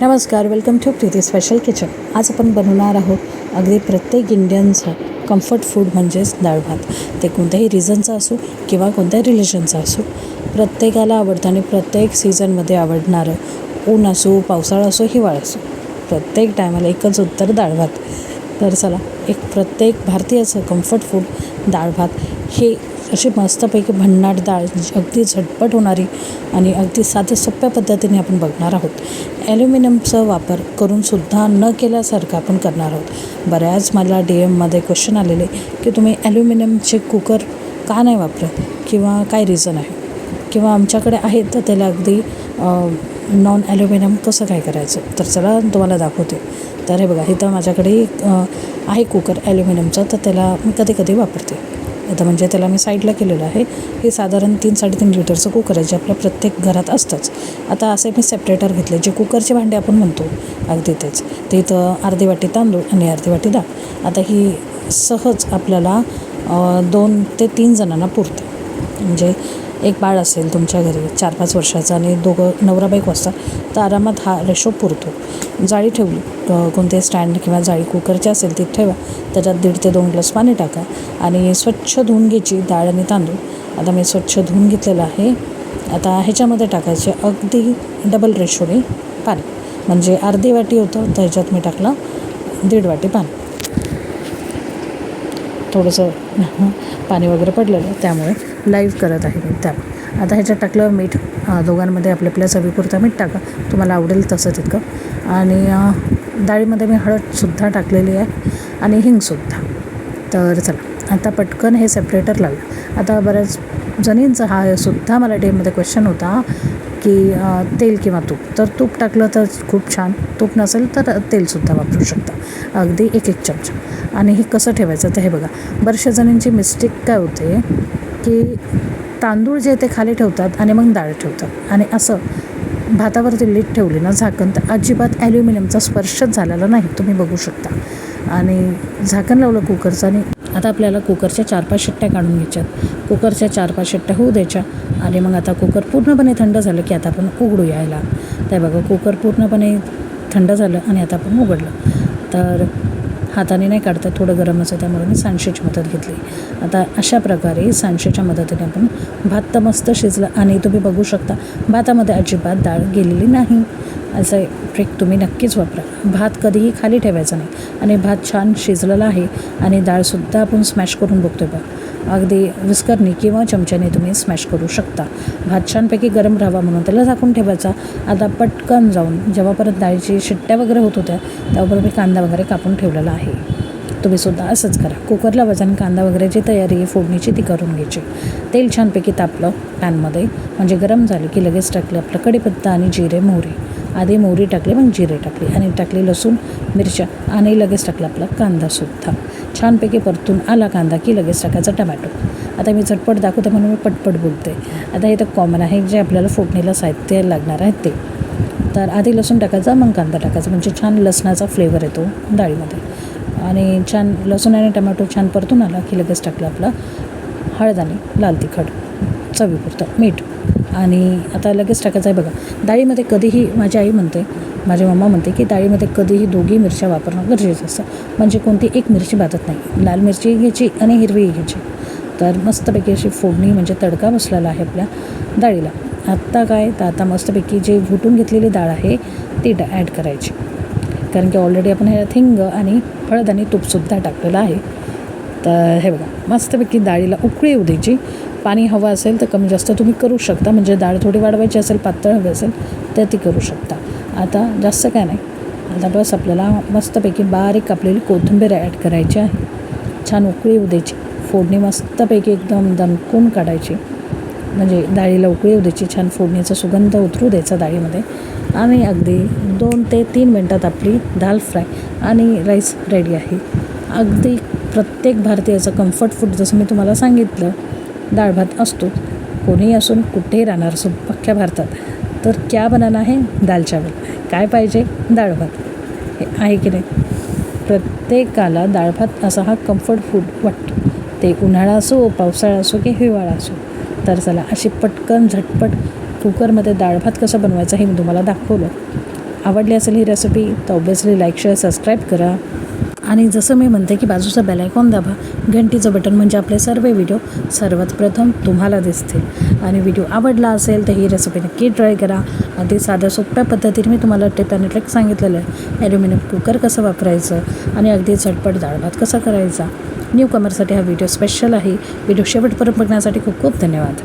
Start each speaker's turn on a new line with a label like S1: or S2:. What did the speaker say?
S1: नमस्कार, welcome to Preeti special kitchen. आज आपण बनवणार आहोत अगदी प्रत्येक इंडियनचं कम्फर्ट फूड म्हणजेच डाळ भात. ते कोणत्याही रिझनचं असो किंवा कोणत्याही रिलेशनचं असो, प्रत्येकाला आवडतं आणि प्रत्येक सीझनमध्ये आवडणारं. ऊन असो, पावसाळा असो, हिवाळा असो, प्रत्येक टायमाला एकच उत्तर डाळ भात. तर चला, एक प्रत्येक भारतीयाचं कम्फर्ट फूड डाळ भात हे अशी मस्तपैकी भन्नाट डाळ, अगदी झटपट होणारी आणि अगदी साध्या सोप्या पद्धतीने आपण बघणार आहोत. ॲल्युमिनियमचा वापर करूनसुद्धा न केल्यासारखं आपण करणार आहोत. बऱ्याच मला DM-मध्ये क्वेश्चन आलेले की तुम्ही ॲल्युमिनियमचे कुकर का नाही वापरत किंवा काय रिझन आहे, किंवा आमच्याकडे आहेत तर त्याला अगदी नॉन ॲल्युमिनियम कसं काय करायचं. तर चला तुम्हाला दाखवते. तर हे बघा, इथं माझ्याकडे आहे कुकर ॲल्युमिनियमचं, तर त्याला मी कधी कधी वापरते. आता म्हणजे त्याला मी साईडला केलेलं आहे. हे साधारण 3-3.5 लिटरचं कुकर आहे, जे आपल्या प्रत्येक घरात असतंच. आता असे मी सेपरेटर घेतले, जे कुकरचे भांडे आपण म्हणतो अगदी तेच. ते इथं अर्धी वाटी तांदूळ आणि अर्धी वाटी डाळ. आता ही सहज आपल्याला 2 ते 3 जणांना पुरते. म्हणजे एक बाळ असेल तुमच्या घरी 4-5 वर्षाचं आणि दोघं नवरा बायको असतात, तर आरामात हा रेशो पुरतो. जाळी ठेवली, कोणते स्टँड किंवा जाळी कुकरची असेल ती ठेवा. त्याच्यात 1.5 ते 2 ग्लास पाणी टाका आणि स्वच्छ धुवून घ्यायची डाळ आणि तांदूळ. आता मी स्वच्छ धुवून घेतलेलं आहे. आता ह्याच्यामध्ये टाकायचे अगदी डबल रेशोने पाणी. म्हणजे अर्धी वाटी होतं, तर ह्याच्यात मी टाकलं 1.5 वाटी पाणी. थोडंसं पाणी वगैरे पडलेलं, त्यामुळे लाईव्ह करत आहे मी. त्यामुळे आता ह्याच्यात टाकलं मीठ. दोघांमध्ये आपल्या चवीपुरतं मीठ टाका, तुम्हाला आवडेल तसं तितकं. आणि डाळीमध्ये मी हळदसुद्धा टाकलेली आहे आणि हिंगसुद्धा. तर चला, आता पटकन हे सेपरेटर लावलं. आता बऱ्याच जणींचा हा सुद्धा मला DM-मध्ये क्वेश्चन होता की तेल किंवा तूप. तर तूप टाकलं तर खूप छान, तूप नसेल तर तेलसुद्धा वापरू शकता, अगदी 1 चमचा. आणि हे कसं ठेवायचं तर हे बघा, बऱ्याचशा जणींची मिस्टेक काय होते की तांदूळ जे ते खाली ठेवतात आणि मग डाळ ठेवतात, आणि असं भातावरती लीड ठेवली ना झाकण, तर अजिबात ॲल्युमिनियमचा स्पर्शच झालेला नाही, तुम्ही बघू शकता. आणि झाकण लावलं कुकरचं. आणि आता आपल्याला कुकरच्या 4-5 शिट्ट्या काढून घ्यायच्यात. कुकरच्या 4-5 शिट्ट्या होऊ द्यायच्या. आणि मग आता कुकर पूर्णपणे थंड झालं की आता आपण उघडू यायला. तर बघा, कुकर पूर्णपणे थंड झालं आणि आता आपण उघडलं. तर हाताने नाही काढता, थोडं गरम असं, त्यामुळे मी सांडशेची मदत घेतली. आता अशा प्रकारे सांडशेच्या मदतीने आपण भात तर मस्त शिजला. आणि तुम्ही बघू शकता, भातामध्ये अजिबात डाळ गेलेली नाही. असं ट्रिक तुम्ही नक्कीच वापरा. भात कधीही खाली ठेवायचा नाही. आणि भात छान शिजलेला आहे. आणि डाळसुद्धा आपण स्मॅश करून बघतोय बघा, अगदी विस्करनी किंवा चमच्याने तुम्ही स्मॅश करू शकता. भात छानपैकी गरम राहावा म्हणून त्याला झाकून ठेवायचा. आता पटकन जाऊन जेव्हा परत डाळीची शिट्ट्या वगैरे होत होत्या, त्यावर मी कांदा वगैरे कापून ठेवलेला आहे. तुम्हीसुद्धा असंच करा. कुकरला वजन कांदा वगैरेची तयारी फोडणीची ती करून घ्यायची. तेल छानपैकी तापलं पॅनमध्ये, म्हणजे गरम झालं की लगेच टाकलं आपलं कढीपत्ता आणि जिरे मोहरी. आधी मोहरी टाकली, मग जिरे टाकली आणि टाकली लसूण मिरच्या, आणि लगेच टाकला आपला कांदासुद्धा. छानपैकी परतून आला कांदा की लगेच टाकायचा टमॅटो. आता मी झटपट दाखवते म्हणून मी पटपट बोलते. आता हे तर कॉमन आहे, जे आपल्याला फोडणीला साहित्य लागणार आहे ते. तर आधी लसूण टाकायचा, मग कांदा टाकायचा, म्हणजे छान लसणाचा फ्लेवर येतो डाळीमध्ये. आणि छान लसूण आणि टमॅटो छान परतून आला की लगेच टाकलं आपलं हळद आणि लाल तिखट, चवीपुरतं मीठ. आणि आता लगेच टाकायचं आहे बघा. डाळीमध्ये कधीही माझी आई म्हणते, माझी मम्मा म्हणते की डाळीमध्ये कधीही 2 मिरच्या वापरणं गरजेचं असतं. म्हणजे कोणती एक मिरची बाधत नाही, लाल मिरची घ्यायची आणि हिरवी घ्यायची. तर मस्तपैकी अशी फोडणी, म्हणजे तडका बसलेला आहे आपल्या डाळीला. आत्ता काय, तर आता मस्तपैकी जे घुटून घेतलेली डाळ आहे ती ॲड करायची. कारण की ऑलरेडी आपण ह्यात हिंग आणि हळद आणि तूपसुद्धा टाकलेलं आहे. तर हे बघा, मस्तपैकी डाळीला उकळी येऊ द्यायची. पाणी हवं असेल तर कमी जास्त तुम्ही करू शकता, म्हणजे डाळ थोडी वाढवायची असेल, पातळ हवी असेल तर ती करू शकता. आता जास्त काय नाही, आता बस आपल्याला मस्तपैकी बारीक कापलेली कोथिंबीर ॲड करायची आहे. छान उकळी येऊ द्यायची. फोडणी मस्तपैकी एकदम दणकून काढायची, म्हणजे डाळीला उकळी येऊ द्यायची. छान फोडणीचा सुगंध उतरू द्यायचा डाळीमध्ये. आणि अगदी 2 ते 3 मिनटात आपली दाल फ्राय आणि राईस रेडी आहे. अगदी प्रत्येक भारतीयाचं कम्फर्ट फूड, जसं मी तुम्हाला सांगितलं, डाळ भात असतो. कोणीही असून कुठेही राहणार असो अख्ख्या भारतात, तर क्या बनाना आहे, दाल चावल. काय पाहिजे, डाळ भात. हे आहे की नाही, प्रत्येकाला डाळ भात असा हा कम्फर्ट फूड वाटतो. ते उन्हाळा असो, पावसाळा असो की हिवाळा असो. तर चला, अशी पटकन झटपट कुकरमध्ये डाळ भात कसं बनवायचं हे मी तुम्हाला दाखवलं. आवडली असेल ही रेसिपी तर ऑब्वियसली लाईक शेअर सबस्क्राईब करा. आणि जसं मी म्हणते की बाजूचा बेल आयकॉन दाबा, घंटीचं बटन, म्हणजे आपले सर्व व्हिडिओ सर्वात प्रथम तुम्हाला दिसतील. आणि व्हिडिओ आवडला असेल तर ही रेसिपी नक्की ट्राय करा. अगदी साध्या सोप्या पद्धतीने मी तुम्हाला टिप आणि ट्रिक सांगितलेलं आहे. ॲल्युमिनियम कुकर कसं वापरायचं आणि अगदी झटपट डाळ भात कसा करायचा. न्यू कमरसाठी हा व्हिडिओ स्पेशल आहे. व्हिडिओ शेवटपर्यंत बघण्यासाठी खूप खूप धन्यवाद.